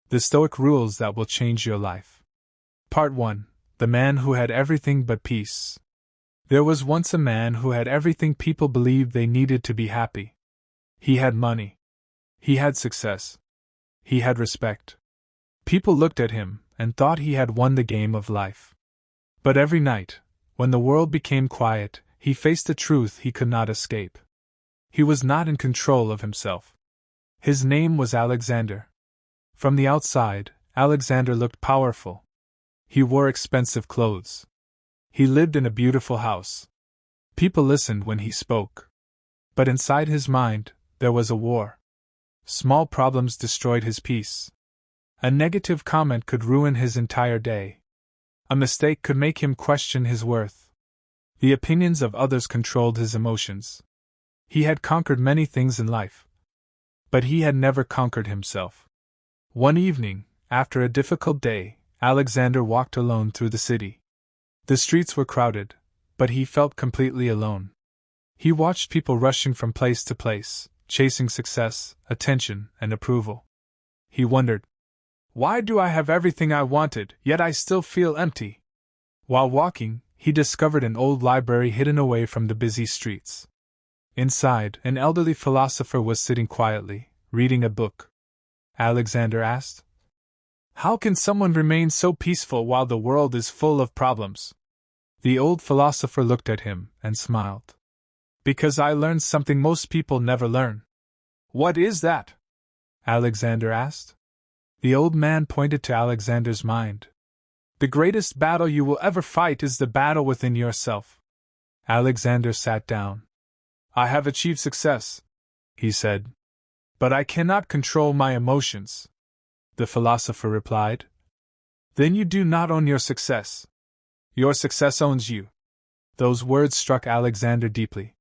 The Stoic Rules That Will Change Your Life. Part 1. The Man Who Had Everything But Peace. There was once a man who had everything people believed they needed to be happy. He had money. He had success. He had respect. People looked at him and thought he had won the game of life. But every night, when the world became quiet, he faced a truth he could not escape. He was not in control of himself. His name was Alexander. From the outside, Alexander looked powerful. He wore expensive clothes. He lived in a beautiful house. People listened when he spoke. But inside his mind, there was a war. Small problems destroyed his peace. A negative comment could ruin his entire day. A mistake could make him question his worth. The opinions of others controlled his emotions. He had conquered many things in life. But he had never conquered himself. One evening, after a difficult day, Alexander walked alone through the city. The streets were crowded, but he felt completely alone. He watched people rushing from place to place, chasing success, attention, and approval. He wondered, "Why do I have everything I wanted, yet I still feel empty?" While walking, he discovered an old library hidden away from the busy streets. Inside, an elderly philosopher was sitting quietly, reading a book. Alexander asked, "How can someone remain so peaceful while the world is full of problems?" The old philosopher looked at him and smiled. "Because I learned something most people never learn." "What is that?" Alexander asked. The old man pointed to Alexander's mind. "The greatest battle you will ever fight is the battle within yourself." Alexander sat down. "I have achieved success," he said. "But I cannot control my emotions." The philosopher replied. "Then you do not own your success. Your success owns you." Those words struck Alexander deeply.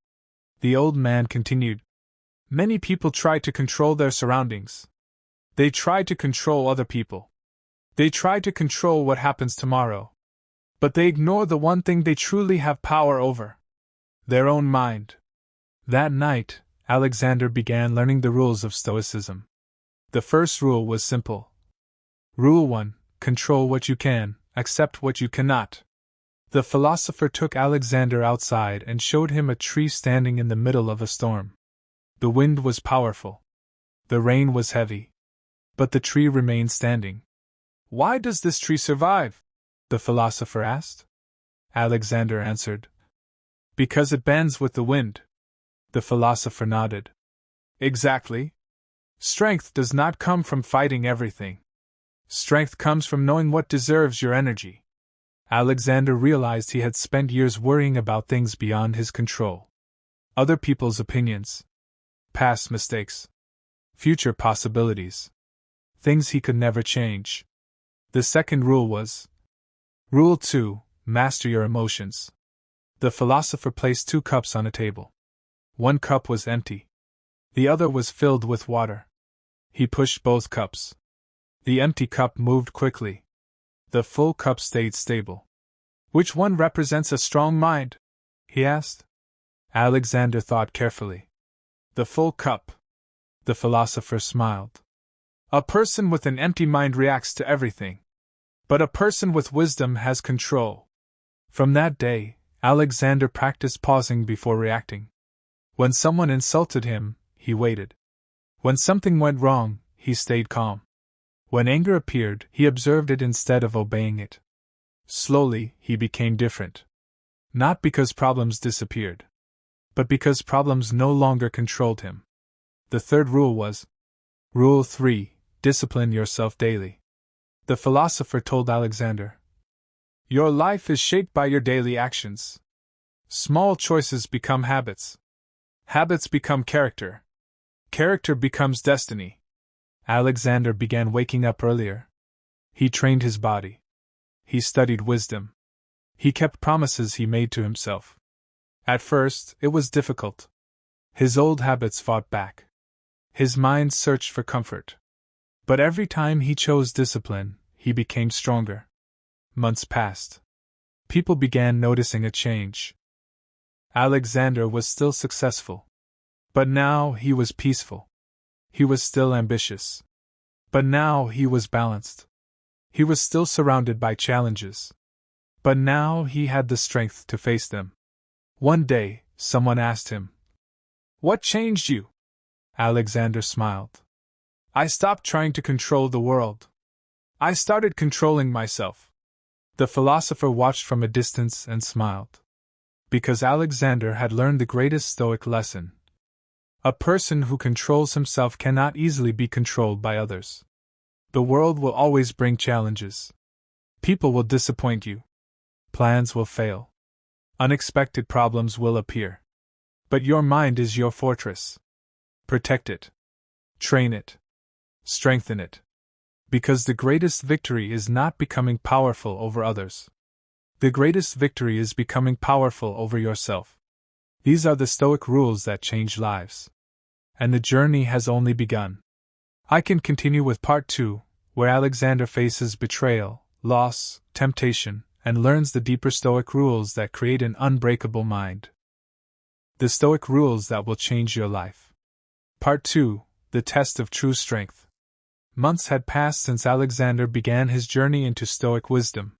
The old man continued. "Many people try to control their surroundings. They try to control other people. They try to control what happens tomorrow. But they ignore the one thing they truly have power over: their own mind." That night, Alexander began learning the rules of Stoicism. The first rule was simple. Rule 1: Control what you can, accept what you cannot. The philosopher took Alexander outside and showed him a tree standing in the middle of a storm. The wind was powerful. The rain was heavy. But the tree remained standing. "Why does this tree survive?" the philosopher asked. Alexander answered, "Because it bends with the wind." The philosopher nodded. "Exactly. Strength does not come from fighting everything. Strength comes from knowing what deserves your energy." Alexander realized he had spent years worrying about things beyond his control. Other people's opinions, past mistakes, future possibilities, things he could never change. The second rule was Rule 2: Master your emotions. The philosopher placed 2 cups on a table. One cup was empty. The other was filled with water. He pushed both cups. The empty cup moved quickly. The full cup stayed stable. "Which one represents a strong mind?" he asked. Alexander thought carefully. "The full cup." The philosopher smiled. "A person with an empty mind reacts to everything. But a person with wisdom has control." From that day, Alexander practiced pausing before reacting. When someone insulted him, he waited. When something went wrong, he stayed calm. When anger appeared, he observed it instead of obeying it. Slowly, he became different. Not because problems disappeared, but because problems no longer controlled him. The third rule was Rule 3: Discipline yourself daily. The philosopher told Alexander, "Your life is shaped by your daily actions. Small choices become habits. Habits become character. Character becomes destiny." Alexander began waking up earlier. He trained his body. He studied wisdom. He kept promises he made to himself. At first, it was difficult. His old habits fought back. His mind searched for comfort. But every time he chose discipline, he became stronger. Months passed. People began noticing a change. Alexander was still successful. But now he was peaceful. He was still ambitious. But now he was balanced. He was still surrounded by challenges. But now he had the strength to face them. One day, someone asked him, "What changed you?" Alexander smiled. "I stopped trying to control the world. I started controlling myself." The philosopher watched from a distance and smiled. Because Alexander had learned the greatest Stoic lesson. A person who controls himself cannot easily be controlled by others. The world will always bring challenges. People will disappoint you. Plans will fail. Unexpected problems will appear. But your mind is your fortress. Protect it. Train it. Strengthen it. Because the greatest victory is not becoming powerful over others. The greatest victory is becoming powerful over yourself. These are the Stoic rules that change lives. And the journey has only begun. I can continue with part 2, where Alexander faces betrayal, loss, temptation, and learns the deeper Stoic rules that create an unbreakable mind. The Stoic rules that will change your life. Part 2, the test of true strength. Months had passed since Alexander began his journey into Stoic wisdom.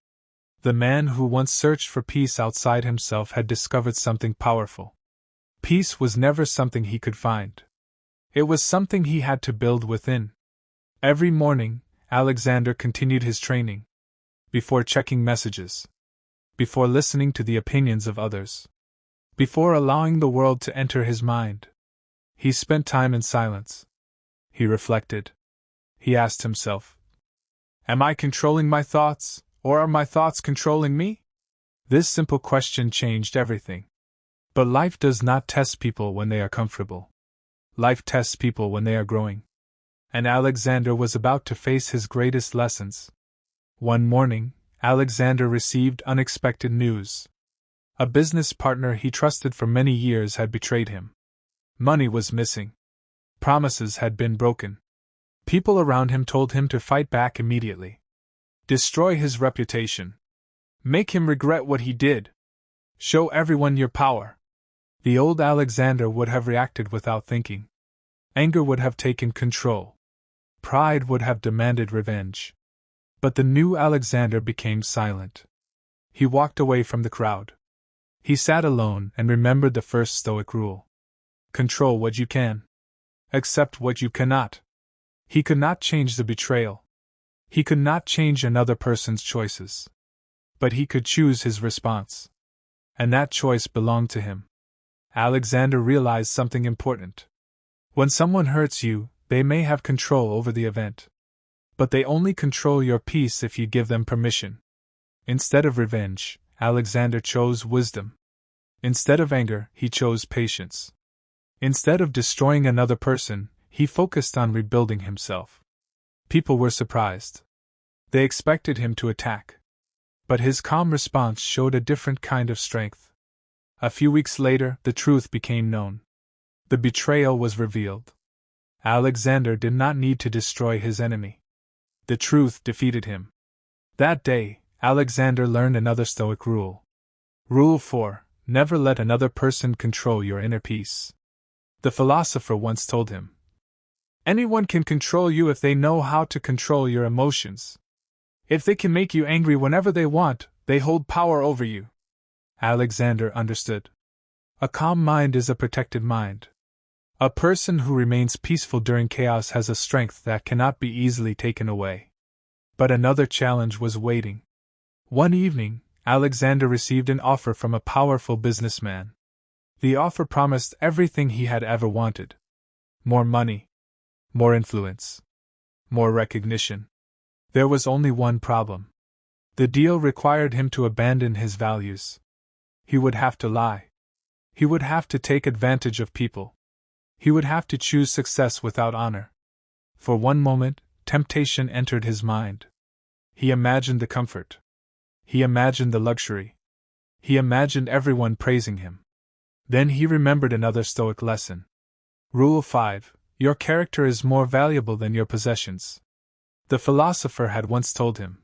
The man who once searched for peace outside himself had discovered something powerful. Peace was never something he could find. It was something he had to build within. Every morning, Alexander continued his training. Before checking messages. Before listening to the opinions of others. Before allowing the world to enter his mind. He spent time in silence. He reflected. He asked himself, "Am I controlling my thoughts, or are my thoughts controlling me?" This simple question changed everything. But life does not test people when they are comfortable. Life tests people when they are growing. And Alexander was about to face his greatest lessons. One morning, Alexander received unexpected news. A business partner he trusted for many years had betrayed him. Money was missing. Promises had been broken. People around him told him to fight back immediately. Destroy his reputation. Make him regret what he did. Show everyone your power. The old Alexander would have reacted without thinking. Anger would have taken control. Pride would have demanded revenge. But the new Alexander became silent. He walked away from the crowd. He sat alone and remembered the first Stoic rule. Control what you can. Accept what you cannot. He could not change the betrayal. He could not change another person's choices. But he could choose his response. And that choice belonged to him. Alexander realized something important. When someone hurts you, they may have control over the event. But they only control your peace if you give them permission. Instead of revenge, Alexander chose wisdom. Instead of anger, he chose patience. Instead of destroying another person, he focused on rebuilding himself. People were surprised. They expected him to attack. But his calm response showed a different kind of strength. A few weeks later, the truth became known. The betrayal was revealed. Alexander did not need to destroy his enemy. The truth defeated him. That day, Alexander learned another Stoic rule. Rule 4: Never let another person control your inner peace. The philosopher once told him, "Anyone can control you if they know how to control your emotions. If they can make you angry whenever they want, they hold power over you." Alexander understood. A calm mind is a protected mind. A person who remains peaceful during chaos has a strength that cannot be easily taken away. But another challenge was waiting. One evening, Alexander received an offer from a powerful businessman. The offer promised everything he had ever wanted. More money. More influence. More recognition. There was only one problem. The deal required him to abandon his values. He would have to lie. He would have to take advantage of people. He would have to choose success without honor. For one moment, temptation entered his mind. He imagined the comfort. He imagined the luxury. He imagined everyone praising him. Then he remembered another Stoic lesson. Rule 5: Your character is more valuable than your possessions. The philosopher had once told him,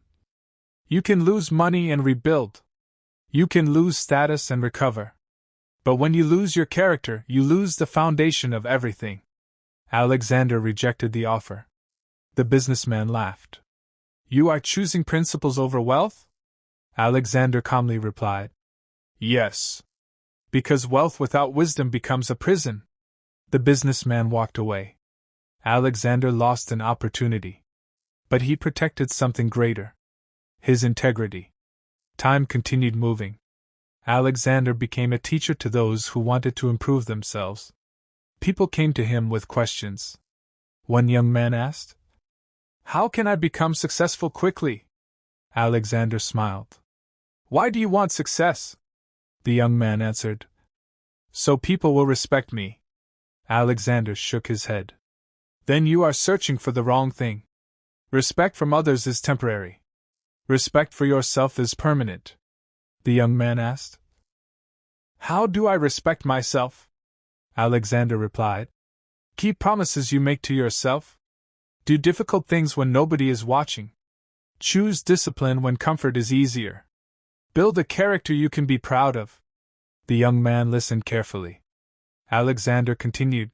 "You can lose money and rebuild. You can lose status and recover. But when you lose your character, you lose the foundation of everything." Alexander rejected the offer. The businessman laughed. You are choosing principles over wealth? Alexander calmly replied. Yes. Because wealth without wisdom becomes a prison. The businessman walked away. Alexander lost an opportunity. But he protected something greater. His integrity. Time continued moving. Alexander became a teacher to those who wanted to improve themselves. People came to him with questions. One young man asked, How can I become successful quickly? Alexander smiled. Why do you want success? The young man answered, So people will respect me. Alexander shook his head. Then you are searching for the wrong thing. Respect from others is temporary. Respect for yourself is permanent. The young man asked. How do I respect myself? Alexander replied. Keep promises you make to yourself. Do difficult things when nobody is watching. Choose discipline when comfort is easier. Build a character you can be proud of. The young man listened carefully. Alexander continued.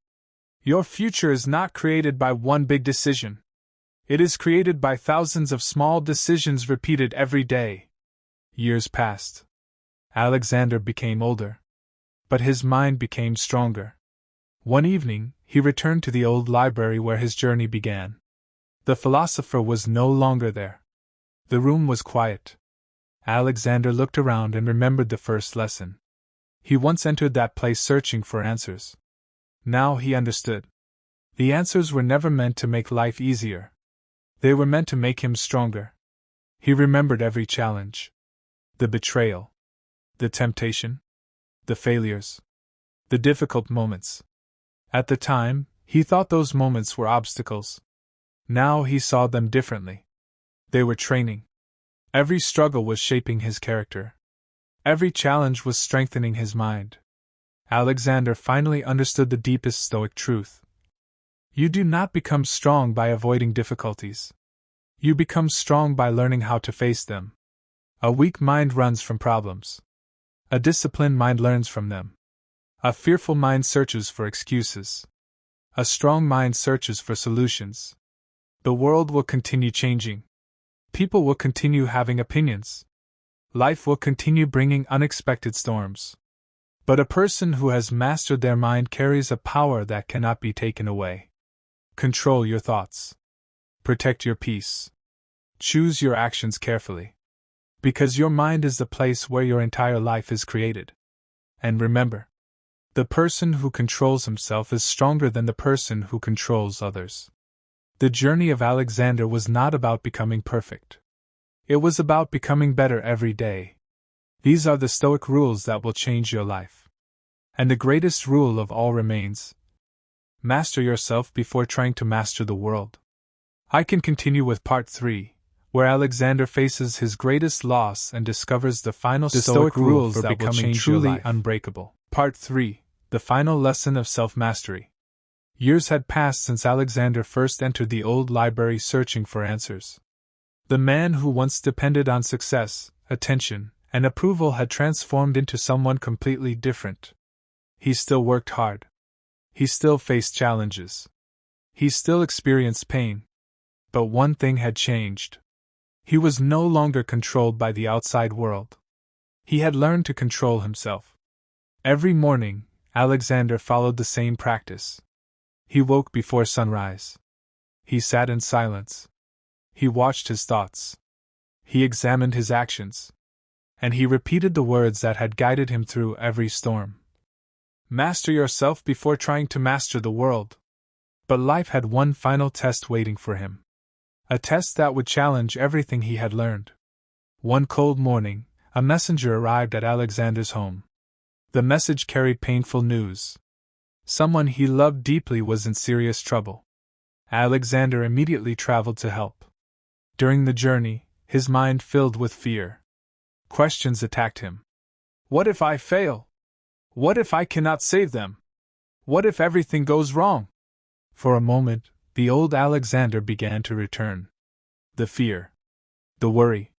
Your future is not created by one big decision. It is created by thousands of small decisions repeated every day. Years passed. Alexander became older. But his mind became stronger. One evening, he returned to the old library where his journey began. The philosopher was no longer there. The room was quiet. Alexander looked around and remembered the first lesson. He once entered that place searching for answers. Now he understood. The answers were never meant to make life easier. They were meant to make him stronger. He remembered every challenge. The betrayal. The temptation. The failures. The difficult moments. At the time, he thought those moments were obstacles. Now he saw them differently. They were training. Every struggle was shaping his character. Every challenge was strengthening his mind. Alexander finally understood the deepest Stoic truth. You do not become strong by avoiding difficulties. You become strong by learning how to face them. A weak mind runs from problems. A disciplined mind learns from them. A fearful mind searches for excuses. A strong mind searches for solutions. The world will continue changing. People will continue having opinions. Life will continue bringing unexpected storms. But a person who has mastered their mind carries a power that cannot be taken away. Control your thoughts. Protect your peace. Choose your actions carefully. Because your mind is the place where your entire life is created. And remember, the person who controls himself is stronger than the person who controls others. The journey of Alexander was not about becoming perfect. It was about becoming better every day. These are the Stoic rules that will change your life. And the greatest rule of all remains: master yourself before trying to master the world. I can continue with part 3, where Alexander faces his greatest loss and discovers the final Stoic rules that will change truly unbreakable. Part 3, the final lesson of self-mastery. Years had passed since Alexander first entered the old library searching for answers. The man who once depended on success, attention, and approval had transformed into someone completely different. He still worked hard. He still faced challenges. He still experienced pain. But one thing had changed. He was no longer controlled by the outside world. He had learned to control himself. Every morning, Alexander followed the same practice. He woke before sunrise. He sat in silence. He watched his thoughts. He examined his actions. And he repeated the words that had guided him through every storm. Master yourself before trying to master the world. But life had one final test waiting for him. A test that would challenge everything he had learned. One cold morning, a messenger arrived at Alexander's home. The message carried painful news. Someone he loved deeply was in serious trouble. Alexander immediately traveled to help. During the journey, his mind filled with fear. Questions attacked him. What if I fail? What if I cannot save them? What if everything goes wrong? For a moment, the old Alexander began to return. The fear. The worry.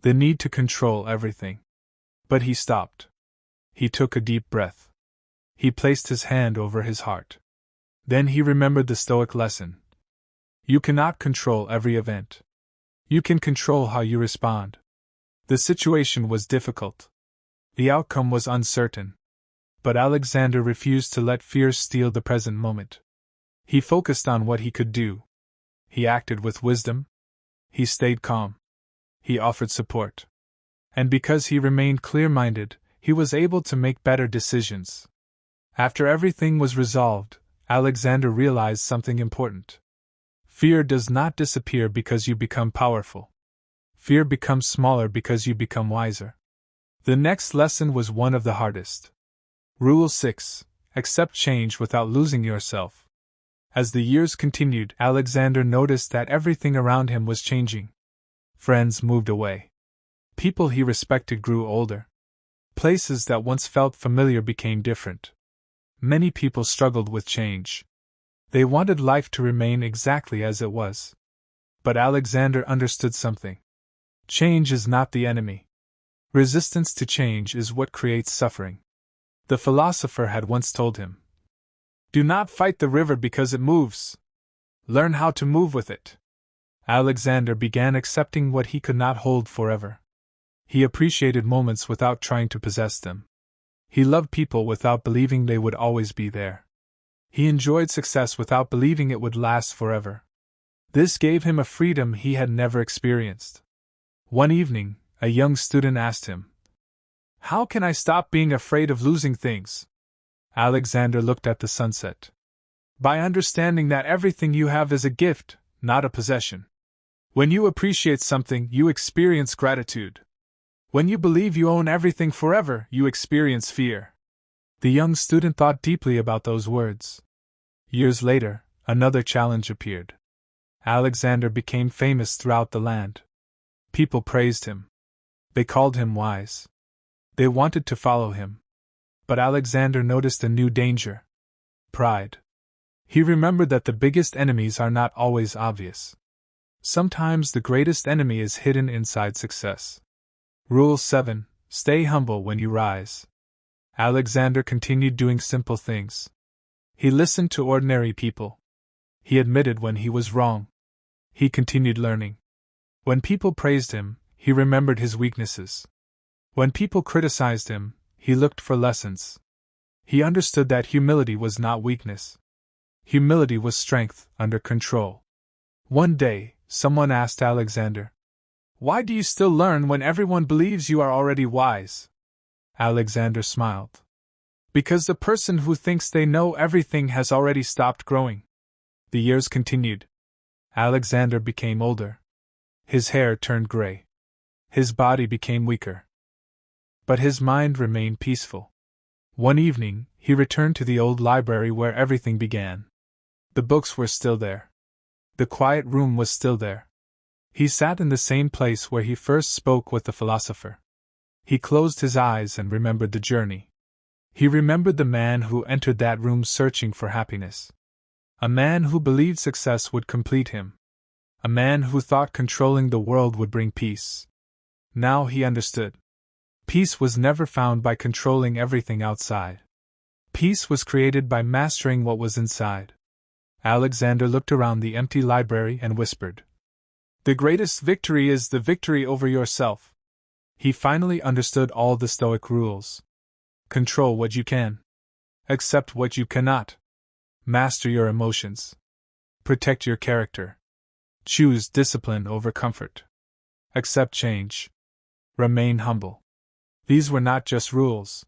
The need to control everything. But he stopped. He took a deep breath. He placed his hand over his heart. Then he remembered the Stoic lesson. You cannot control every event. You can control how you respond. The situation was difficult. The outcome was uncertain. But Alexander refused to let fear steal the present moment. He focused on what he could do. He acted with wisdom. He stayed calm. He offered support. And because he remained clear-minded, he was able to make better decisions. After everything was resolved, Alexander realized something important. Fear does not disappear because you become powerful. Fear becomes smaller because you become wiser. The next lesson was one of the hardest. Rule 6. Accept change without losing yourself. As the years continued, Alexander noticed that everything around him was changing. Friends moved away. People he respected grew older. Places that once felt familiar became different. Many people struggled with change. They wanted life to remain exactly as it was. But Alexander understood something. Change is not the enemy. Resistance to change is what creates suffering. The philosopher had once told him, "Do not fight the river because it moves. Learn how to move with it." Alexander began accepting what he could not hold forever. He appreciated moments without trying to possess them. He loved people without believing they would always be there. He enjoyed success without believing it would last forever. This gave him a freedom he had never experienced. One evening, a young student asked him, "How can I stop being afraid of losing things?" Alexander looked at the sunset. "By understanding that everything you have is a gift, not a possession. When you appreciate something, you experience gratitude. When you believe you own everything forever, you experience fear." The young student thought deeply about those words. Years later, another challenge appeared. Alexander became famous throughout the land. People praised him. They called him wise. They wanted to follow him. But Alexander noticed a new danger: pride. He remembered that the biggest enemies are not always obvious. Sometimes the greatest enemy is hidden inside success. Rule 7. Stay humble when you rise. Alexander continued doing simple things. He listened to ordinary people. He admitted when he was wrong. He continued learning. When people praised him, he remembered his weaknesses. When people criticized him, he looked for lessons. He understood that humility was not weakness. Humility was strength under control. One day, someone asked Alexander, "Why do you still learn when everyone believes you are already wise?" Alexander smiled. "Because the person who thinks they know everything has already stopped growing." The years continued. Alexander became older. His hair turned gray. His body became weaker. But his mind remained peaceful. One evening, he returned to the old library where everything began. The books were still there. The quiet room was still there. He sat in the same place where he first spoke with the philosopher. He closed his eyes and remembered the journey. He remembered the man who entered that room searching for happiness. A man who believed success would complete him. A man who thought controlling the world would bring peace. Now he understood. Peace was never found by controlling everything outside. Peace was created by mastering what was inside. Alexander looked around the empty library and whispered, "The greatest victory is the victory over yourself." He finally understood all the Stoic rules. Control what you can. Accept what you cannot. Master your emotions. Protect your character. Choose discipline over comfort. Accept change. Remain humble. These were not just rules.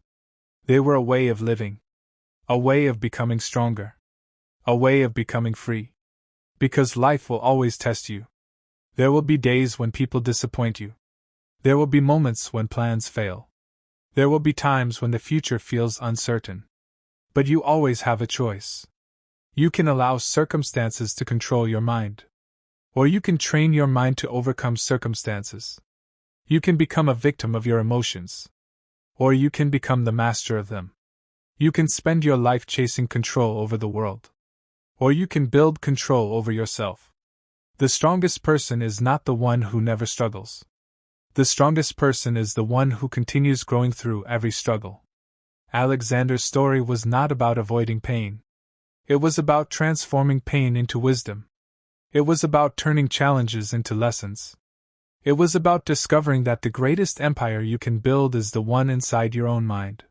They were a way of living. A way of becoming stronger. A way of becoming free. Because life will always test you. There will be days when people disappoint you. There will be moments when plans fail. There will be times when the future feels uncertain. But you always have a choice. You can allow circumstances to control your mind. Or you can train your mind to overcome circumstances. You can become a victim of your emotions. Or you can become the master of them. You can spend your life chasing control over the world. Or you can build control over yourself. The strongest person is not the one who never struggles. The strongest person is the one who continues growing through every struggle. Alexander's story was not about avoiding pain. It was about transforming pain into wisdom. It was about turning challenges into lessons. It was about discovering that the greatest empire you can build is the one inside your own mind.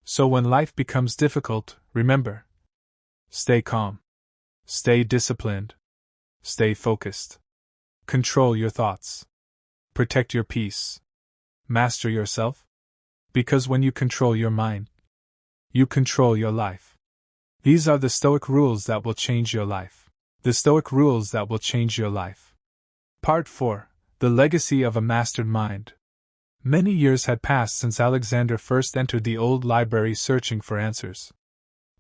So when life becomes difficult, remember: stay calm. Stay disciplined. Stay focused. Control your thoughts. Protect your peace. Master yourself. Because when you control your mind, you control your life. These are the Stoic rules that will change your life. The Stoic rules that will change your life. Part 4. The Legacy of a Mastered Mind. Many years had passed since Alexander first entered the old library searching for answers.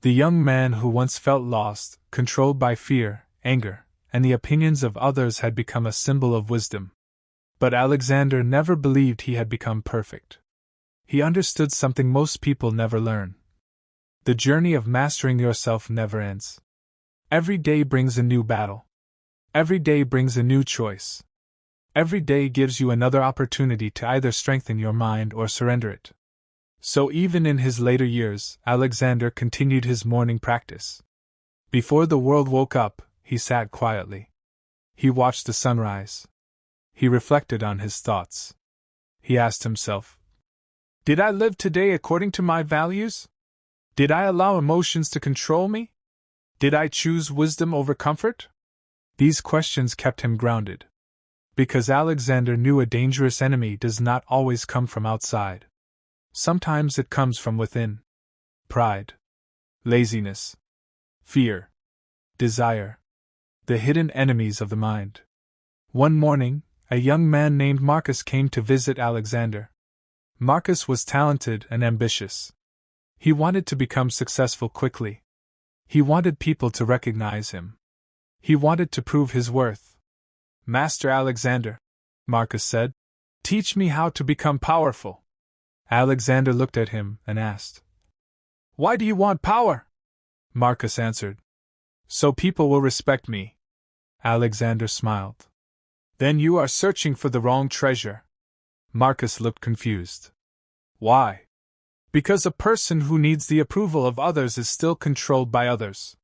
The young man who once felt lost, controlled by fear, anger, and the opinions of others had become a symbol of wisdom. But Alexander never believed he had become perfect. He understood something most people never learn. The journey of mastering yourself never ends. Every day brings a new battle. Every day brings a new choice. Every day gives you another opportunity to either strengthen your mind or surrender it. So even in his later years, Alexander continued his morning practice. Before the world woke up, he sat quietly. He watched the sunrise. He reflected on his thoughts. He asked himself, "Did I live today according to my values? Did I allow emotions to control me? Did I choose wisdom over comfort?" These questions kept him grounded. Because Alexander knew a dangerous enemy does not always come from outside. Sometimes it comes from within. Pride, laziness, fear, desire. The hidden enemies of the mind. One morning, a young man named Marcus came to visit Alexander. Marcus was talented and ambitious. He wanted to become successful quickly. He wanted people to recognize him. He wanted to prove his worth. "Master Alexander," Marcus said, "teach me how to become powerful." Alexander looked at him and asked, "Why do you want power?" Marcus answered, "So people will respect me." Alexander smiled. "Then you are searching for the wrong treasure." Marcus looked confused. "Why?" "Because a person who needs the approval of others is still controlled by others.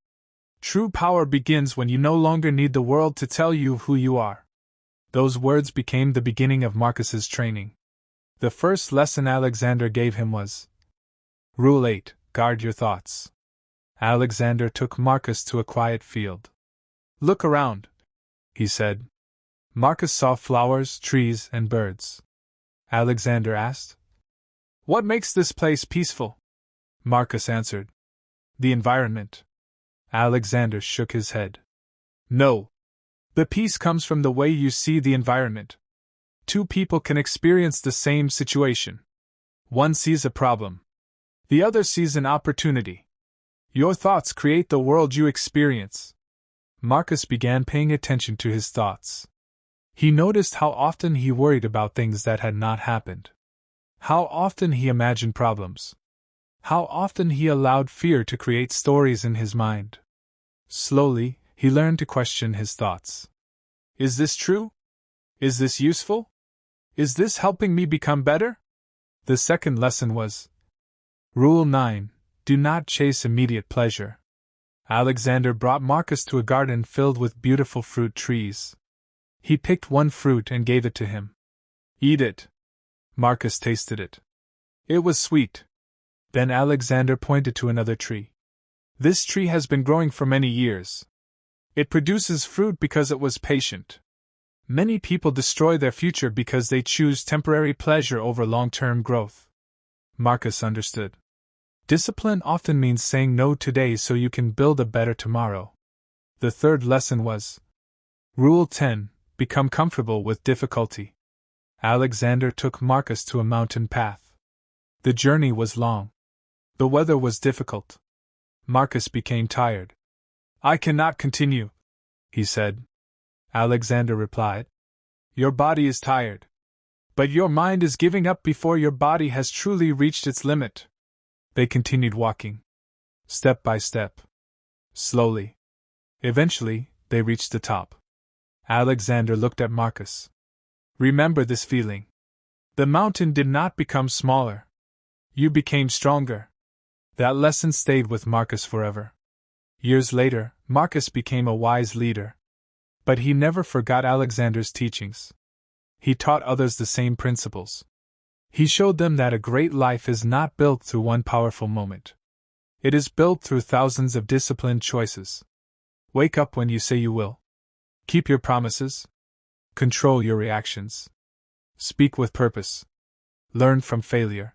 True power begins when you no longer need the world to tell you who you are." Those words became the beginning of Marcus's training. The first lesson Alexander gave him was: Rule 8, guard your thoughts. Alexander took Marcus to a quiet field. "Look around," he said. Marcus saw flowers, trees, and birds. Alexander asked, "What makes this place peaceful?" Marcus answered, "The environment." Alexander shook his head. "No. The peace comes from the way you see the environment. Two people can experience the same situation. One sees a problem. The other sees an opportunity. Your thoughts create the world you experience." Marcus began paying attention to his thoughts. He noticed how often he worried about things that had not happened. How often he imagined problems. How often he allowed fear to create stories in his mind. Slowly, he learned to question his thoughts. Is this true? Is this useful? Is this helping me become better? The second lesson was: Rule 9. Do not chase immediate pleasure. Alexander brought Marcus to a garden filled with beautiful fruit trees. He picked one fruit and gave it to him. "Eat it." Marcus tasted it. It was sweet. Then Alexander pointed to another tree. "This tree has been growing for many years. It produces fruit because it was patient. Many people destroy their future because they choose temporary pleasure over long-term growth." Marcus understood. Discipline often means saying no today so you can build a better tomorrow. The third lesson was: Rule 10. Become comfortable with difficulty. Alexander took Marcus to a mountain path. The journey was long. The weather was difficult. Marcus became tired. "I cannot continue," he said. Alexander replied, "Your body is tired. But your mind is giving up before your body has truly reached its limit." They continued walking. Step by step. Slowly. Eventually, they reached the top. Alexander looked at Marcus. "Remember this feeling. The mountain did not become smaller. You became stronger." That lesson stayed with Marcus forever. Years later, Marcus became a wise leader. But he never forgot Alexander's teachings. He taught others the same principles. He showed them that a great life is not built through one powerful moment. It is built through thousands of disciplined choices. Wake up when you say you will. Keep your promises. Control your reactions. Speak with purpose. Learn from failure.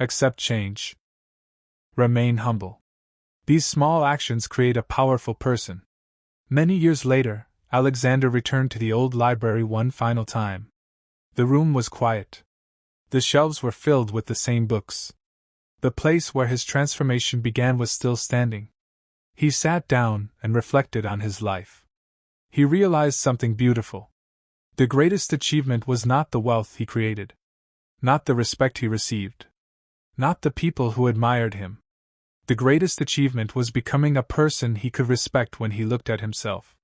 Accept change. Remain humble. These small actions create a powerful person. Many years later, Alexander returned to the old library one final time. The room was quiet. The shelves were filled with the same books. The place where his transformation began was still standing. He sat down and reflected on his life. He realized something beautiful. The greatest achievement was not the wealth he created, not the respect he received, not the people who admired him. The greatest achievement was becoming a person he could respect when he looked at himself.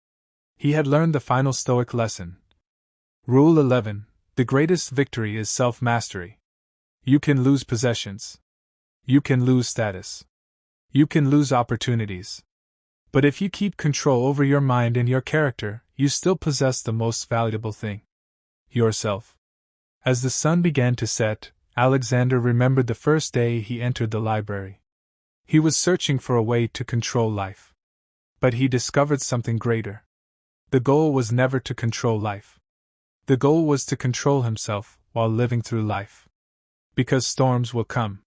He had learned the final Stoic lesson. Rule 11. The greatest victory is self-mastery. You can lose possessions. You can lose status. You can lose opportunities. But if you keep control over your mind and your character, you still possess the most valuable thing: yourself. As the sun began to set, Alexander remembered the first day he entered the library. He was searching for a way to control life. But he discovered something greater. The goal was never to control life. The goal was to control himself while living through life. Because storms will come.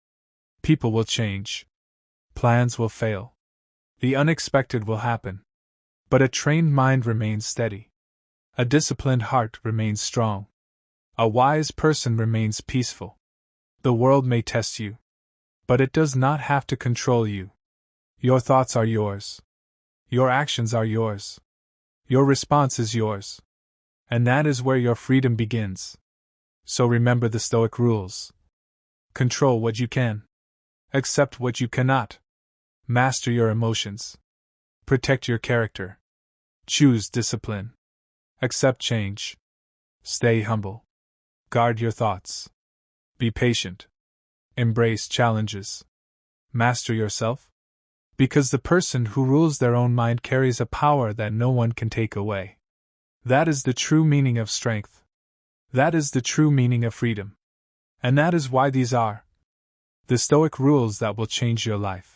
People will change. Plans will fail. The unexpected will happen. But a trained mind remains steady. A disciplined heart remains strong. A wise person remains peaceful. The world may test you, but it does not have to control you. Your thoughts are yours. Your actions are yours. Your response is yours. And that is where your freedom begins. So remember the Stoic rules. Control what you can. Accept what you cannot. Master your emotions. Protect your character. Choose discipline. Accept change. Stay humble. Guard your thoughts. Be patient. Embrace challenges. Master yourself. Because the person who rules their own mind carries a power that no one can take away. That is the true meaning of strength. That is the true meaning of freedom. And that is why these are the Stoic rules that will change your life.